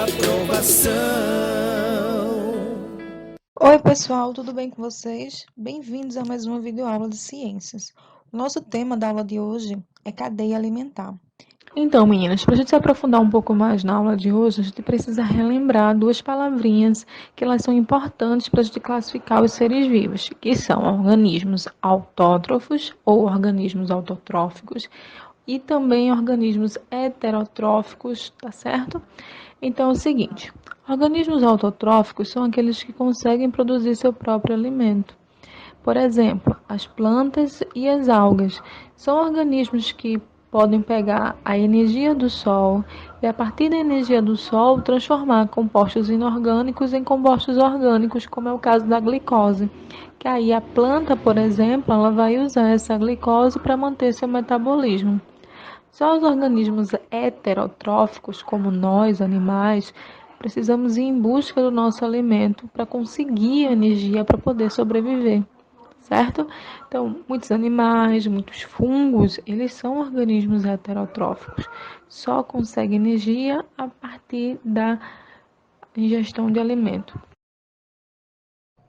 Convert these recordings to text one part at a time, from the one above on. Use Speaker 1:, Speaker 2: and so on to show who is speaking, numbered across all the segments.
Speaker 1: aprovação.
Speaker 2: Oi pessoal, tudo bem com vocês? Bem-vindos a mais uma videoaula de ciências. O nosso tema da aula de hoje é cadeia alimentar.
Speaker 3: Então, meninas, para a gente se aprofundar um pouco mais na aula de hoje, a gente precisa relembrar duas palavrinhas que elas são importantes para a gente classificar os seres vivos, que são organismos autótrofos ou organismos autotróficos e também organismos heterotróficos, tá certo? Então é o seguinte, organismos autotróficos são aqueles que conseguem produzir seu próprio alimento. Por exemplo, as plantas e as algas são organismos que podem pegar a energia do sol e, a partir da energia do sol, transformar compostos inorgânicos em compostos orgânicos, como é o caso da glicose. Que aí a planta, por exemplo, ela vai usar essa glicose para manter seu metabolismo. Só os organismos heterotróficos, como nós, animais, precisamos ir em busca do nosso alimento para conseguir energia para poder sobreviver, certo? Então, muitos animais, muitos fungos, eles são organismos heterotróficos. Só conseguem energia a partir da ingestão de alimento.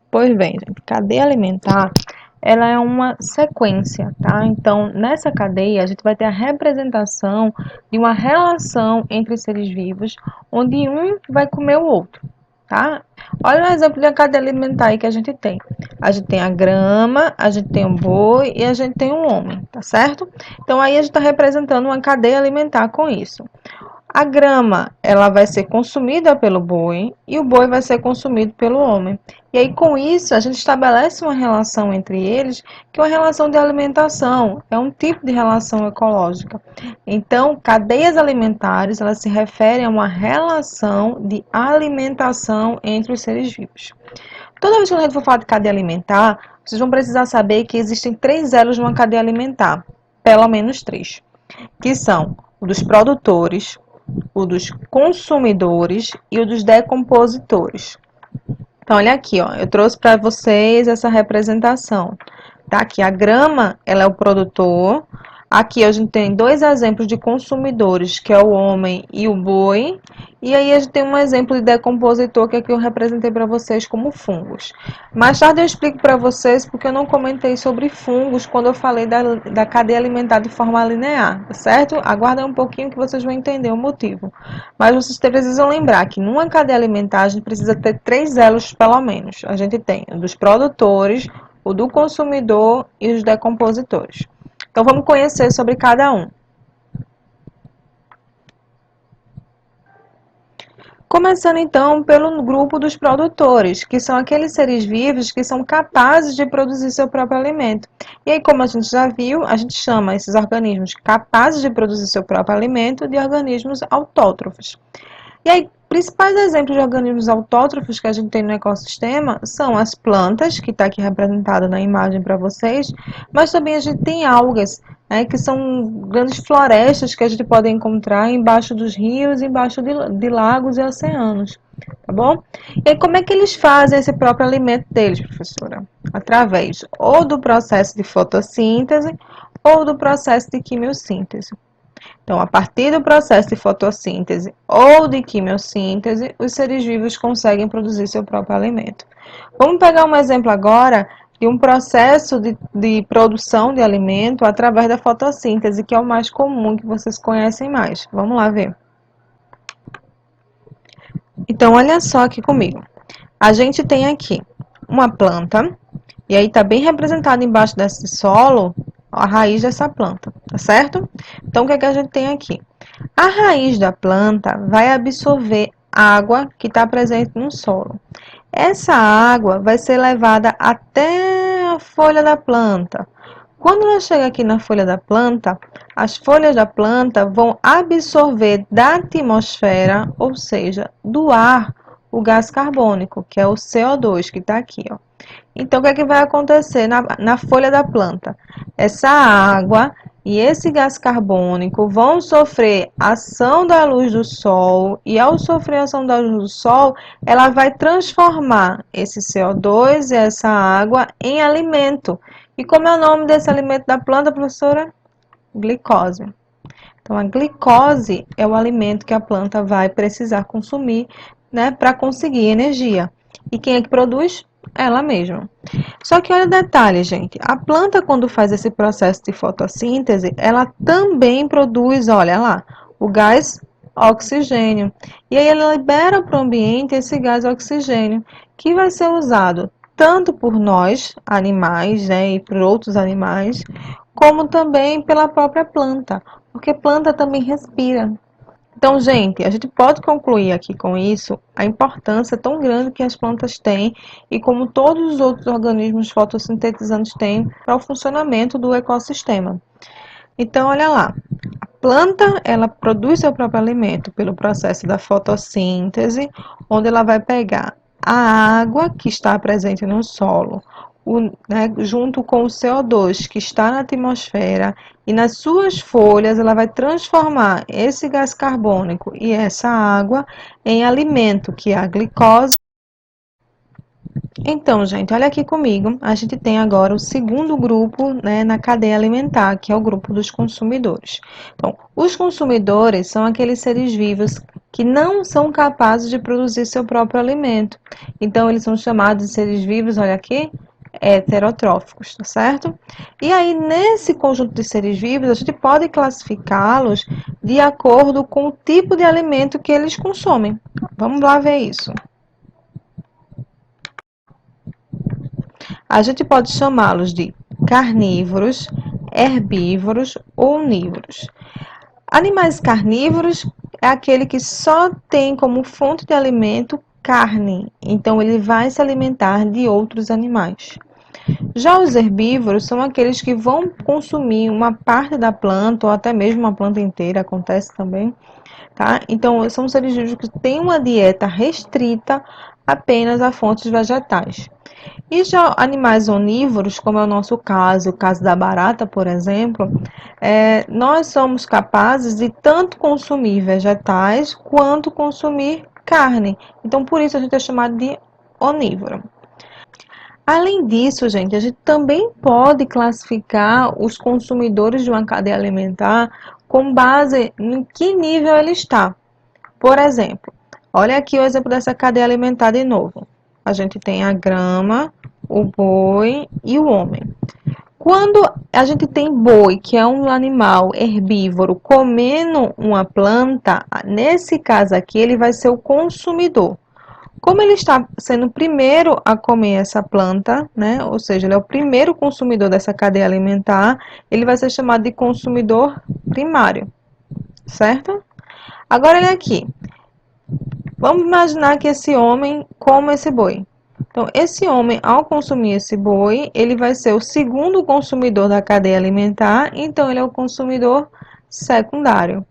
Speaker 2: Pois bem, gente, cadeia alimentar, ela é uma sequência, tá? Então, nessa cadeia, a gente vai ter a representação de uma relação entre seres vivos, onde um vai comer o outro, tá? Olha o exemplo da cadeia alimentar aí que a gente tem. A gente tem a grama, a gente tem o boi e a gente tem o homem, tá certo? Então, aí a gente está representando uma cadeia alimentar com isso. A grama, ela vai ser consumida pelo boi e o boi vai ser consumido pelo homem. E aí, com isso, a gente estabelece uma relação entre eles, que é uma relação de alimentação, é um tipo de relação ecológica. Então, cadeias alimentares, elas se referem a uma relação de alimentação entre os seres vivos. Toda vez que a gente for falar de cadeia alimentar, vocês vão precisar saber que existem 3 elos numa cadeia alimentar, pelo menos 3, que são o dos produtores, o dos consumidores e o dos decompositores. Então, olha aqui, ó, eu trouxe para vocês essa representação. Tá aqui, a grama, ela é o produtor. Aqui a gente tem 2 exemplos de consumidores, que é o homem e o boi. E aí a gente tem um exemplo de decompositor, que aqui eu representei para vocês como fungos. Mais tarde eu explico para vocês, porque eu não comentei sobre fungos quando eu falei da cadeia alimentar de forma linear, tá certo? Aguardem um pouquinho que vocês vão entender o motivo. Mas vocês precisam lembrar que numa cadeia alimentar a gente precisa ter 3 elos pelo menos. A gente tem o dos produtores, o do consumidor e os decompositores. Então, vamos conhecer sobre cada um. Começando, então, pelo grupo dos produtores, que são aqueles seres vivos que são capazes de produzir seu próprio alimento. E aí, como a gente já viu, a gente chama esses organismos capazes de produzir seu próprio alimento de organismos autótrofos. E aí, principais exemplos de organismos autótrofos que a gente tem no ecossistema são as plantas, que está aqui representada na imagem para vocês, mas também a gente tem algas, né, que são grandes florestas que a gente pode encontrar embaixo dos rios, embaixo de lagos e oceanos, tá bom? E aí, como é que eles fazem esse próprio alimento deles, professora? Através ou do processo de fotossíntese ou do processo de quimiossíntese. Então, a partir do processo de fotossíntese ou de quimiossíntese, os seres vivos conseguem produzir seu próprio alimento. Vamos pegar um exemplo agora de um processo de produção de alimento através da fotossíntese, que é o mais comum, que vocês conhecem mais. Vamos lá ver. Então, olha só aqui comigo. A gente tem aqui uma planta, e aí está bem representado embaixo desse solo a raiz dessa planta, tá certo? Então, o que é que a gente tem aqui? A raiz da planta vai absorver água que está presente no solo. Essa água vai ser levada até a folha da planta. Quando ela chega aqui na folha da planta, as folhas da planta vão absorver da atmosfera, ou seja, do ar, o gás carbônico, que é o CO2, que está aqui, ó. Então, o que é que vai acontecer na folha da planta? Essa água e esse gás carbônico vão sofrer ação da luz do sol, e ao sofrer a ação da luz do sol, ela vai transformar esse CO2 e essa água em alimento. E como é o nome desse alimento da planta, professora? Glicose. Então, a glicose é o alimento que a planta vai precisar consumir, né, para conseguir energia. E quem é que produz? Ela mesma. Só que olha o detalhe, gente. A planta, quando faz esse processo de fotossíntese, ela também produz, olha lá, o gás oxigênio. E aí ela libera para o ambiente esse gás oxigênio, que vai ser usado tanto por nós, animais, né, e por outros animais, como também pela própria planta, porque planta também respira. Então, gente, a gente pode concluir aqui com isso a importância tão grande que as plantas têm e como todos os outros organismos fotossintetizantes têm para o funcionamento do ecossistema. Então, olha lá, a planta, ela produz seu próprio alimento pelo processo da fotossíntese, onde ela vai pegar a água que está presente no solo, junto com o CO2 que está na atmosfera, e nas suas folhas ela vai transformar esse gás carbônico e essa água em alimento, que é a glicose. Então, gente, olha aqui comigo. A gente tem agora o segundo grupo, né, na cadeia alimentar, que é o grupo dos consumidores. Então, os consumidores são aqueles seres vivos que não são capazes de produzir seu próprio alimento. Então, eles são chamados de seres vivos, olha aqui, heterotróficos, tá certo? E aí, nesse conjunto de seres vivos, a gente pode classificá-los de acordo com o tipo de alimento que eles consomem. Vamos lá ver isso. A gente pode chamá-los de carnívoros, herbívoros ou onívoros. Animais carnívoros é aquele que só tem como fonte de alimento carne, então ele vai se alimentar de outros animais. Já os herbívoros são aqueles que vão consumir uma parte da planta ou até mesmo uma planta inteira, acontece também, tá? Então são seres vivos que têm uma dieta restrita apenas a fontes vegetais. E já animais onívoros, como é o nosso caso, o caso da barata, por exemplo, nós somos capazes de tanto consumir vegetais quanto consumir carne. Então, por isso a gente é chamado de onívoro. Além disso, gente, a gente também pode classificar os consumidores de uma cadeia alimentar com base em que nível ele está. Por exemplo, olha aqui o exemplo dessa cadeia alimentar de novo. A gente tem a grama, o boi e o homem. Quando a gente tem boi, que é um animal herbívoro, comendo uma planta, nesse caso aqui ele vai ser o consumidor. Como ele está sendo o primeiro a comer essa planta, né? Ou seja, ele é o primeiro consumidor dessa cadeia alimentar, ele vai ser chamado de consumidor primário, certo? Agora olha aqui. Vamos imaginar que esse homem come esse boi. Então, esse homem, ao consumir esse boi, ele vai ser o segundo consumidor da cadeia alimentar, então ele é o consumidor secundário.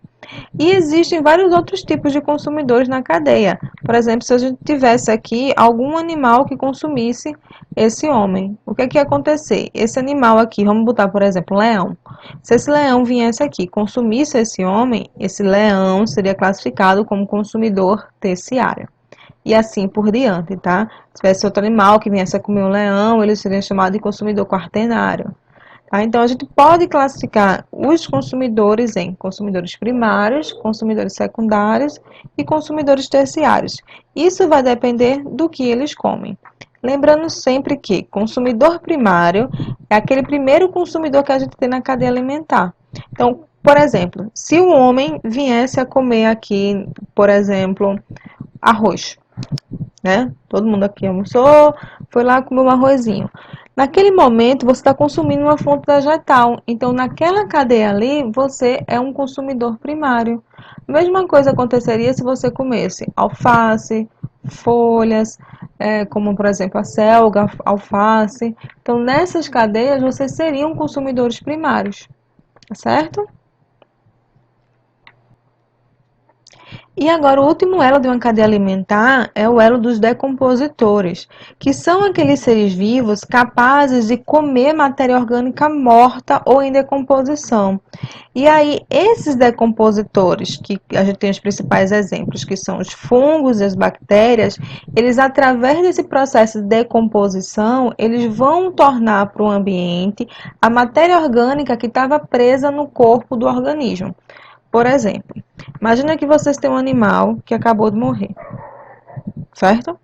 Speaker 2: E existem vários outros tipos de consumidores na cadeia. Por exemplo, se a gente tivesse aqui algum animal que consumisse esse homem, o que é que ia acontecer? Esse animal aqui, vamos botar, por exemplo, um leão. Se esse leão viesse aqui e consumisse esse homem, esse leão seria classificado como consumidor terciário. E assim por diante, tá? Se tivesse outro animal que viesse a comer um leão, ele seria chamado de consumidor quaternário. Tá? Então, a gente pode classificar os consumidores em consumidores primários, consumidores secundários e consumidores terciários. Isso vai depender do que eles comem. Lembrando sempre que consumidor primário é aquele primeiro consumidor que a gente tem na cadeia alimentar. Então, por exemplo, se o homem viesse a comer aqui, por exemplo, arroz, né? Todo mundo aqui almoçou, foi lá comer um arrozinho. Naquele momento, você está consumindo uma fonte vegetal. Então, naquela cadeia ali, você é um consumidor primário. A mesma coisa aconteceria se você comesse alface, folhas, como por exemplo a selga, alface. Então, nessas cadeias, vocês seriam consumidores primários, tá certo? E agora, o último elo de uma cadeia alimentar é o elo dos decompositores, que são aqueles seres vivos capazes de comer matéria orgânica morta ou em decomposição. E aí, esses decompositores, que a gente tem os principais exemplos, que são os fungos e as bactérias, eles, através desse processo de decomposição, eles vão tornar para o ambiente a matéria orgânica que estava presa no corpo do organismo. Por exemplo, imagina que vocês têm um animal que acabou de morrer, certo?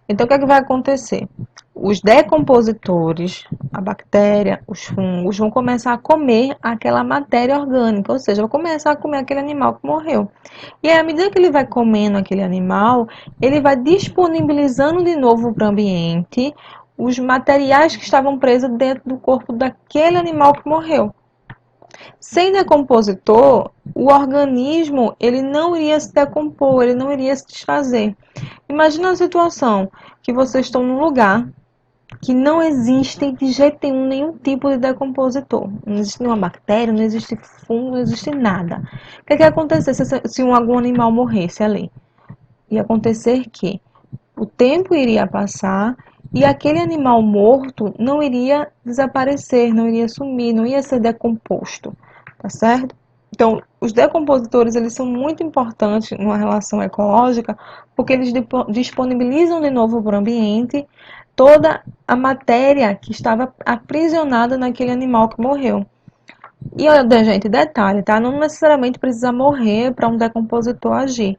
Speaker 2: Então, o que é que vai acontecer? Os decompositores, a bactéria, os fungos, vão começar a comer aquela matéria orgânica, ou seja, vão começar a comer aquele animal que morreu. E aí, à medida que ele vai comendo aquele animal, ele vai disponibilizando de novo para o ambiente os materiais que estavam presos dentro do corpo daquele animal que morreu. Sem decompositor, o organismo ele não iria se decompor, ele não iria se desfazer. Imagina a situação que vocês estão num lugar que não existe de jeito nenhum tipo de decompositor. Não existe nenhuma bactéria, não existe fungo, não existe nada. O que ia acontecer se algum animal morresse ali? Ia acontecer que o tempo iria passar e aquele animal morto não iria desaparecer, não iria sumir, não ia ser decomposto, tá certo? Então, os decompositores eles são muito importantes numa relação ecológica porque eles disponibilizam de novo para o ambiente toda a matéria que estava aprisionada naquele animal que morreu. E olha, gente, detalhe, tá? Não necessariamente precisa morrer para um decompositor agir.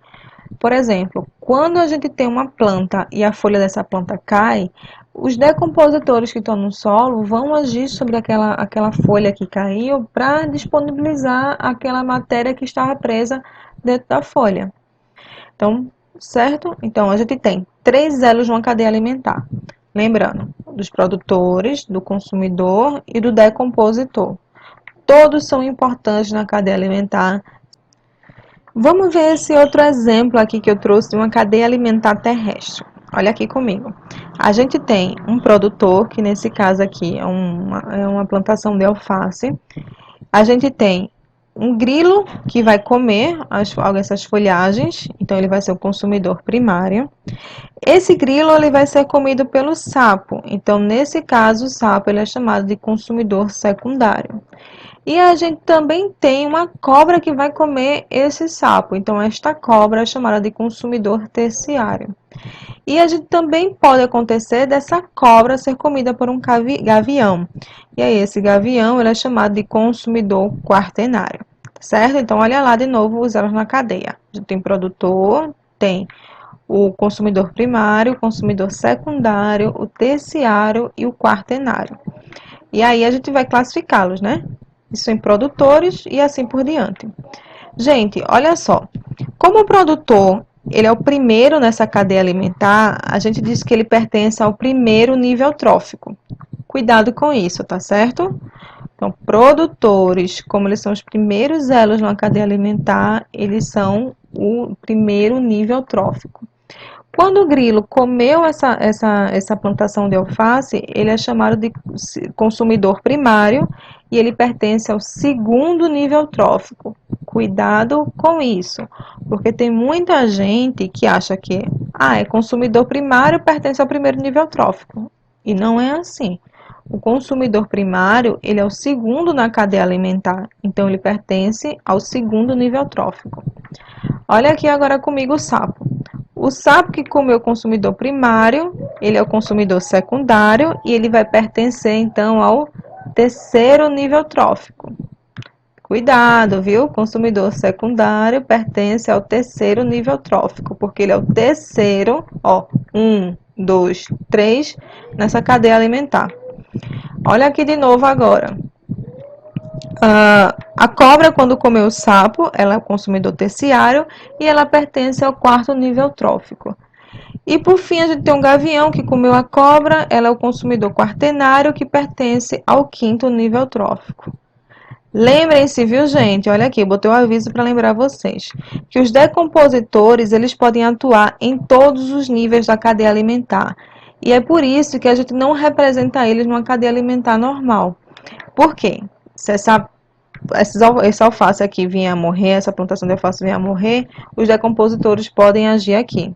Speaker 2: Por exemplo, quando a gente tem uma planta e a folha dessa planta cai, os decompositores que estão no solo vão agir sobre aquela folha que caiu para disponibilizar aquela matéria que estava presa dentro da folha. Então, certo? Então, a gente tem 3 elos numa cadeia alimentar. Lembrando, dos produtores, do consumidor e do decompositor. Todos são importantes na cadeia alimentar. Vamos ver esse outro exemplo aqui que eu trouxe de uma cadeia alimentar terrestre. Olha aqui comigo. A gente tem um produtor, que nesse caso aqui é uma plantação de alface. A gente tem um grilo que vai comer essas folhagens, então ele vai ser o consumidor primário. Esse grilo ele vai ser comido pelo sapo, então nesse caso o sapo ele é chamado de consumidor secundário. E a gente também tem uma cobra que vai comer esse sapo. Então, esta cobra é chamada de consumidor terciário. E a gente também pode acontecer dessa cobra ser comida por um gavião. E aí, esse gavião ele é chamado de consumidor quaternário. Certo? Então, olha lá de novo os elos na cadeia. A gente tem produtor, tem o consumidor primário, o consumidor secundário, o terciário e o quaternário. E aí, a gente vai classificá-los, né? Isso em produtores e assim por diante. Gente, olha só. Como o produtor ele é o primeiro nessa cadeia alimentar, a gente diz que ele pertence ao primeiro nível trófico. Cuidado com isso, tá certo? Então, produtores, como eles são os primeiros elos na cadeia alimentar, eles são o primeiro nível trófico. Quando o grilo comeu essa plantação de alface, ele é chamado de consumidor primário e ele pertence ao segundo nível trófico. Cuidado com isso, porque tem muita gente que acha que é consumidor primário, pertence ao primeiro nível trófico. E não é assim. O consumidor primário, ele é o segundo na cadeia alimentar, então ele pertence ao segundo nível trófico. Olha aqui agora comigo o sapo. O sapo que comeu o consumidor primário, ele é o consumidor secundário e ele vai pertencer então ao terceiro nível trófico. Cuidado, viu? Consumidor secundário pertence ao terceiro nível trófico, porque ele é o terceiro, ó, 1, 2, 3 nessa cadeia alimentar. Olha aqui de novo agora. A cobra, quando comeu o sapo, ela é o consumidor terciário e ela pertence ao quarto nível trófico. E por fim, a gente tem um gavião que comeu a cobra, ela é o consumidor quaternário que pertence ao quinto nível trófico. Lembrem-se, viu, gente? Olha aqui, botei um aviso para lembrar vocês que os decompositores eles podem atuar em todos os níveis da cadeia alimentar. E é por isso que a gente não representa eles numa cadeia alimentar normal. Por quê? Se esse alface aqui vinha a morrer, essa plantação de alface vinha a morrer, os decompositores podem agir aqui.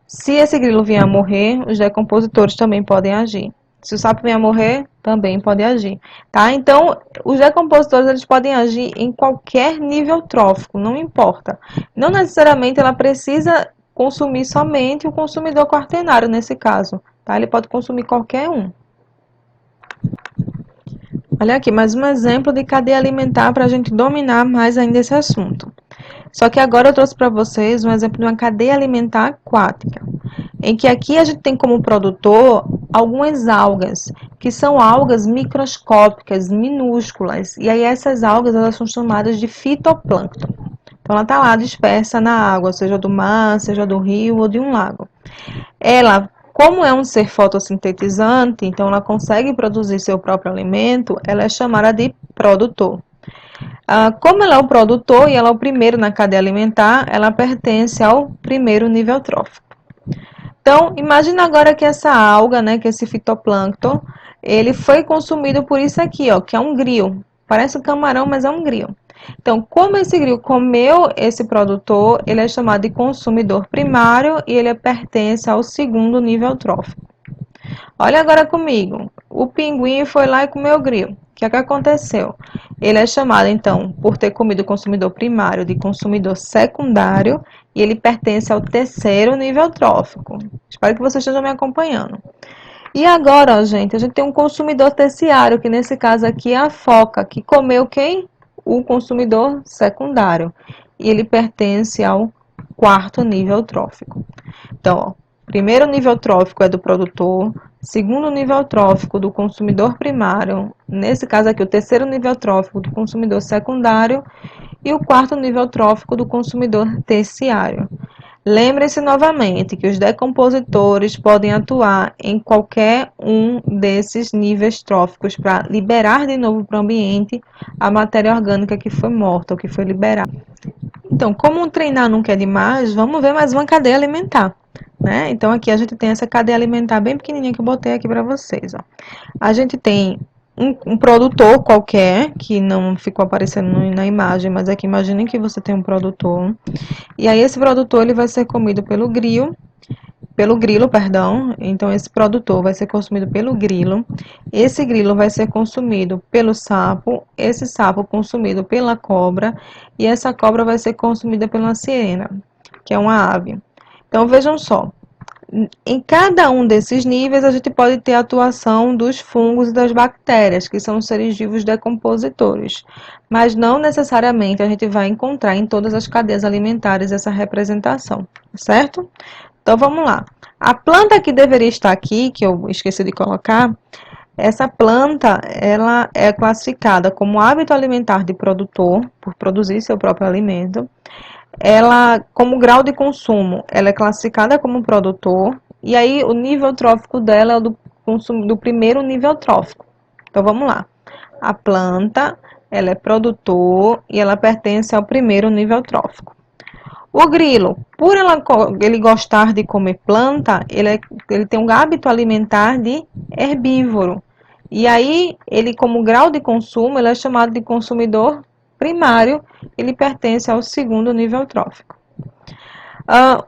Speaker 2: Se esse grilo vier a morrer, os decompositores também podem agir. Se o sapo vier a morrer, também pode agir, tá? Então, os decompositores eles podem agir em qualquer nível trófico, não importa. Não necessariamente ela precisa consumir somente o consumidor quaternário nesse caso, tá? Ele pode consumir qualquer um. Olha aqui, mais um exemplo de cadeia alimentar para a gente dominar mais ainda esse assunto. Só que agora eu trouxe para vocês um exemplo de uma cadeia alimentar aquática, em que aqui a gente tem como produtor algumas algas, que são algas microscópicas, minúsculas, e aí essas algas elas são chamadas de fitoplâncton. Então ela está lá dispersa na água, seja do mar, seja do rio ou de um lago. Ela, como é um ser fotossintetizante, então ela consegue produzir seu próprio alimento, ela é chamada de produtor. Como ela é o produtor e ela é o primeiro na cadeia alimentar, ela pertence ao primeiro nível trófico. Então, imagina agora que essa alga, né, que esse fitoplâncton, ele foi consumido por isso aqui, ó, que é um grilo. Parece um camarão, mas é um grilo. Então, como esse grilo comeu esse produtor, ele é chamado de consumidor primário e ele pertence ao segundo nível trófico. Olha agora comigo. O pinguim foi lá e comeu o grilo. O que é que aconteceu? Ele é chamado, então, por ter comido o consumidor primário, de consumidor secundário, e ele pertence ao terceiro nível trófico. Espero que vocês estejam me acompanhando. E agora, ó, gente, a gente tem um consumidor terciário, que nesse caso aqui é a foca, que comeu quem? O consumidor secundário. E ele pertence ao quarto nível trófico. Então, ó, primeiro nível trófico é do produtor, segundo nível trófico do consumidor primário, nesse caso aqui o terceiro nível trófico do consumidor secundário e o quarto nível trófico do consumidor terciário. Lembre-se novamente que os decompositores podem atuar em qualquer um desses níveis tróficos para liberar de novo para o ambiente a matéria orgânica que foi morta ou que foi liberada. Então, como treinar nunca é demais, vamos ver mais uma cadeia alimentar. Né? Então, aqui a gente tem essa cadeia alimentar bem pequenininha que eu botei aqui para vocês. Ó. A gente tem um produtor qualquer, que não ficou aparecendo na imagem, mas aqui imaginem que você tem um produtor. E aí esse produtor ele vai ser comido pelo grilo, perdão. Então esse produtor vai ser consumido pelo grilo. Esse grilo vai ser consumido pelo sapo, esse sapo consumido pela cobra e essa cobra vai ser consumida pela sirena, que é uma ave. Então vejam só, em cada um desses níveis, a gente pode ter a atuação dos fungos e das bactérias, que são os seres vivos decompositores. Mas não necessariamente a gente vai encontrar em todas as cadeias alimentares essa representação, certo? Então vamos lá. A planta que deveria estar aqui, que eu esqueci de colocar, essa planta ela é classificada como hábito alimentar de produtor, por produzir seu próprio alimento. Ela, como grau de consumo, ela é classificada como produtor, e aí o nível trófico dela é o do primeiro nível trófico. Então vamos lá. A planta, ela é produtor e ela pertence ao primeiro nível trófico. O grilo, por ele gostar de comer planta, ele tem um hábito alimentar de herbívoro. E aí, ele como grau de consumo, ele é chamado de consumidor primário, ele pertence ao segundo nível trófico.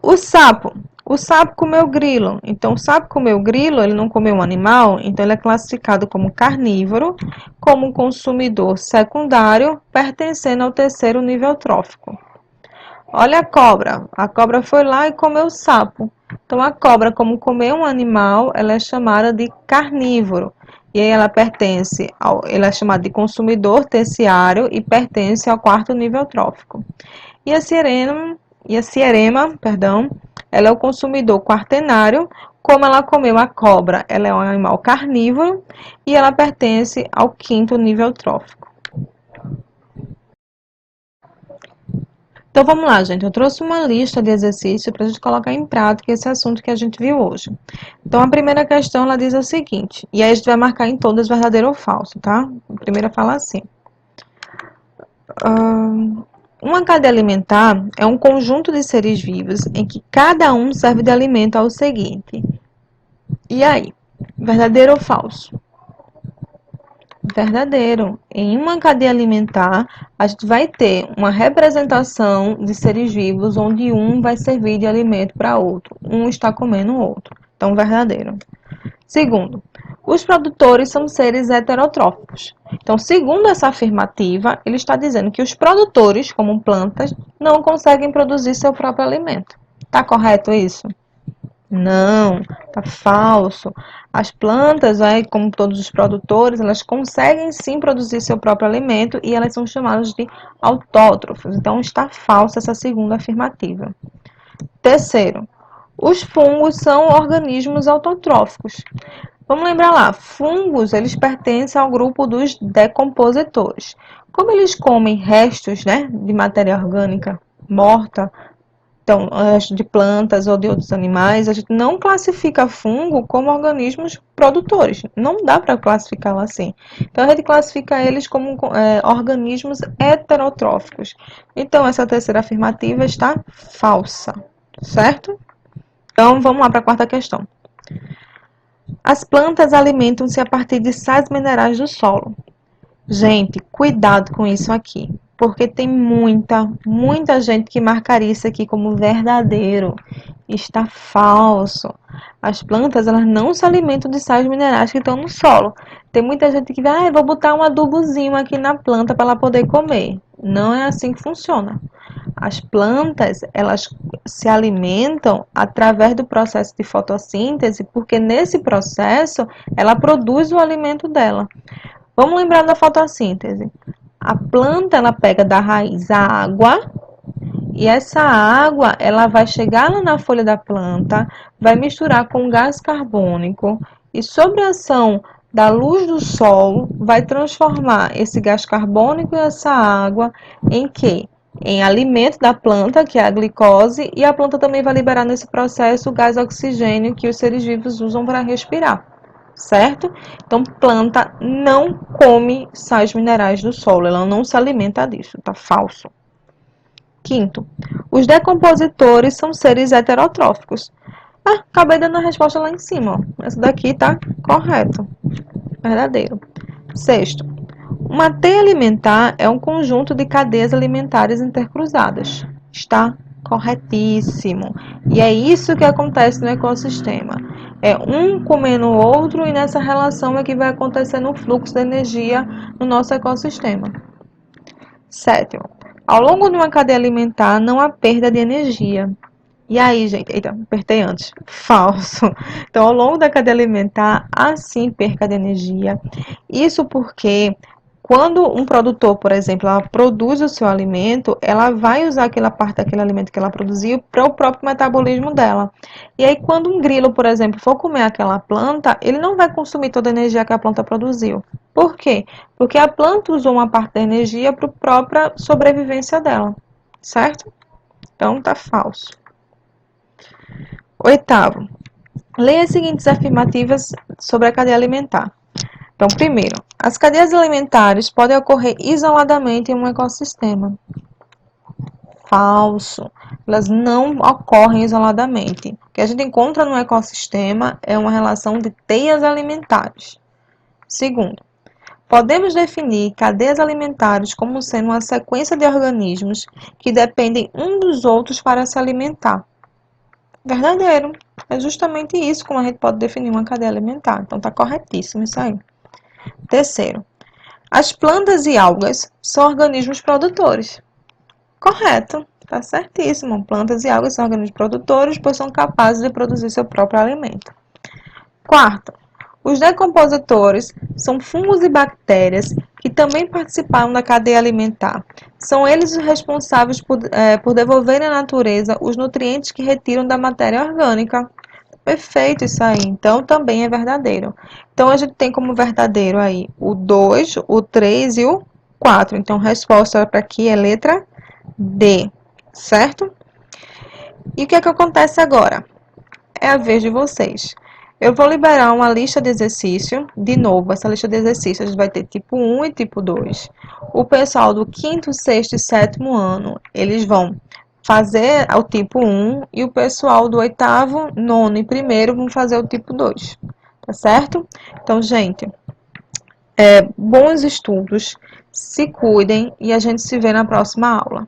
Speaker 2: O sapo comeu grilo, então o sapo comeu grilo, ele não comeu um animal, então ele é classificado como carnívoro, como consumidor secundário, pertencendo ao terceiro nível trófico. Olha a cobra foi lá e comeu o sapo. Então a cobra, como comeu um animal, ela é chamada de carnívoro. E aí ela é chamada de consumidor terciário e pertence ao quarto nível trófico. E a sirema, perdão, ela é o consumidor quaternário. Como ela comeu a cobra, ela é um animal carnívoro e ela pertence ao quinto nível trófico. Então vamos lá, gente. Eu trouxe uma lista de exercícios para a gente colocar em prática esse assunto que a gente viu hoje. Então a primeira questão ela diz o seguinte, e aí a gente vai marcar em todas verdadeiro ou falso, tá? A primeira fala assim. Uma cadeia alimentar é um conjunto de seres vivos em que cada um serve de alimento ao seguinte. E aí? Verdadeiro ou falso? Verdadeiro. Em uma cadeia alimentar, a gente vai ter uma representação de seres vivos onde um vai servir de alimento para outro. Um está comendo o outro. Então, verdadeiro. Segundo, os produtores são seres heterotróficos. Então, segundo essa afirmativa, ele está dizendo que os produtores, como plantas, não conseguem produzir seu próprio alimento. Está correto isso? Não, tá falso. As plantas, como todos os produtores, elas conseguem sim produzir seu próprio alimento e elas são chamadas de autótrofos. Então, está falsa essa segunda afirmativa. Terceiro, os fungos são organismos autotróficos. Vamos lembrar lá, fungos, eles pertencem ao grupo dos decompositores. Como eles comem restos, né, de matéria orgânica morta, então, de plantas ou de outros animais, a gente não classifica fungo como organismos produtores. Não dá para classificá-lo assim. Então, a gente classifica eles como organismos heterotróficos. Então, essa terceira afirmativa está falsa, certo? Então, vamos lá para a quarta questão. As plantas alimentam-se a partir de sais minerais do solo. Gente, cuidado com isso aqui, porque tem muita gente que marcaria isso aqui como verdadeiro. Está falso. As plantas, elas não se alimentam de sais minerais que estão no solo. Tem muita gente que vai, vou botar um adubozinho aqui na planta para ela poder comer. Não é assim que funciona. As plantas, elas se alimentam através do processo de fotossíntese, porque nesse processo ela produz o alimento dela. Vamos lembrar da fotossíntese. A planta, ela pega da raiz a água e essa água, ela vai chegar lá na folha da planta, vai misturar com gás carbônico e sob a ação da luz do sol, vai transformar esse gás carbônico e essa água em quê? Em alimento da planta, que é a glicose, e a planta também vai liberar nesse processo o gás oxigênio que os seres vivos usam para respirar, certo? Então, planta não come sais minerais do solo, ela não se alimenta disso, tá falso. Quinto, os decompositores são seres heterotróficos. Acabei dando a resposta lá em cima, ó. Essa daqui tá correto, verdadeiro. Sexto, uma teia alimentar é um conjunto de cadeias alimentares intercruzadas. Está corretíssimo. E é isso que acontece no ecossistema. É um comendo o outro e nessa relação é que vai acontecer no fluxo de energia no nosso ecossistema. Sétimo, ao longo de uma cadeia alimentar não há perda de energia. E aí, gente? Eita, apertei antes. Falso. Então, ao longo da cadeia alimentar, há sim perca de energia. Isso porque quando um produtor, por exemplo, ela produz o seu alimento, ela vai usar aquela parte daquele alimento que ela produziu para o próprio metabolismo dela. E aí, quando um grilo, por exemplo, for comer aquela planta, ele não vai consumir toda a energia que a planta produziu. Por quê? Porque a planta usou uma parte da energia para a própria sobrevivência dela, certo? Então, tá falso. Oitavo, leia as seguintes afirmativas sobre a cadeia alimentar. Então, primeiro, as cadeias alimentares podem ocorrer isoladamente em um ecossistema. Falso. Elas não ocorrem isoladamente. O que a gente encontra no ecossistema é uma relação de teias alimentares. Segundo, podemos definir cadeias alimentares como sendo uma sequência de organismos que dependem um dos outros para se alimentar. Verdadeiro. É justamente isso como a gente pode definir uma cadeia alimentar. Então, está corretíssimo isso aí. Terceiro, as plantas e algas são organismos produtores. Correto, está certíssimo. Plantas e algas são organismos produtores, pois são capazes de produzir seu próprio alimento. Quarto, os decompositores são fungos e bactérias que também participaram da cadeia alimentar. São eles os responsáveis por devolverem à natureza os nutrientes que retiram da matéria orgânica. Perfeito isso aí. Então, também é verdadeiro. Então, a gente tem como verdadeiro aí o 2, o 3 e o 4. Então, a resposta para aqui é letra D, certo? E o que é que acontece agora? É a vez de vocês. Eu vou liberar uma lista de exercício. De novo, essa lista de exercícios vai ter tipo 1 e tipo 2. O pessoal do 5º, 6º e 7º ano, eles vão fazer o tipo 1 e o pessoal do 8º, 9º e 1º vão fazer o tipo 2. Tá certo? Então, gente, bons estudos, se cuidem e a gente se vê na próxima aula.